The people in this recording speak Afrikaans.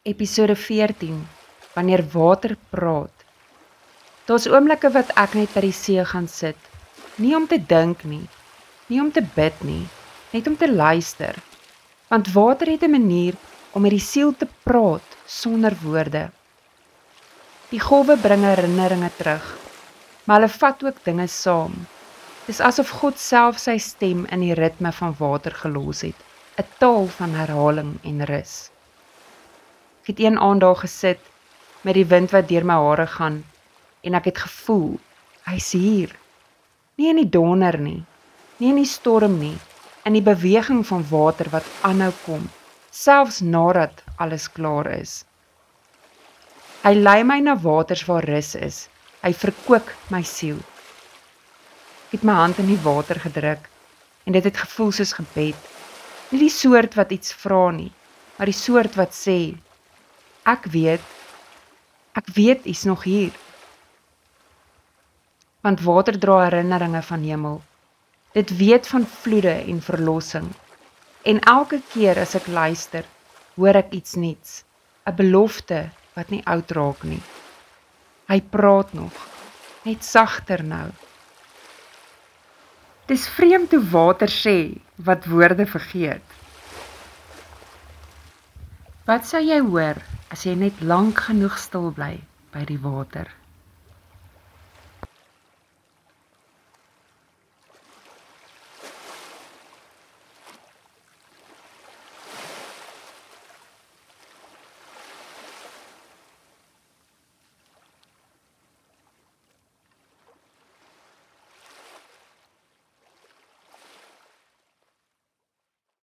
Episode 14, wanneer water praat. Daar's oomblikke wat ek net by die see gaan sit, nie om te dink nie, nie om te bid nie, net om te luister. Want water het 'n manier om met die siel te praat sonder woorde. Die golwe bring herinneringe terug, maar hulle vat ook dinge saam. Dis asof God self sy stem in die ritme van water gelos het, 'n taal van herhaling en rus. Ek het een aand daar gesit, met die wind wat deur my hare gaan, en ek het gevoel, hy's hier. Nie in die donder nie, nie in die storm nie, in die beweging van water wat aanhou kom, selfs nadat alles klaar is. Hy lei my na waters waar rus is, hy verkoop my siel. Ek het my hand in die water gedruk, en dit het gevoel soos gebed. Nie die soort wat iets vra nie, maar die soort wat sê, ek weet is nog hier. Want water dra herinneringe van hemel. Dit weet van vloede en verlossing. En elke keer as ek luister, hoor ek iets nuuts, 'n belofte wat nie oud raak nie. Hy praat nog, net sagter nou. Dis vreemd hoe water sê wat woorde vergeet. Wat sou jy hoor as jy net lank genoeg stil bly by die water?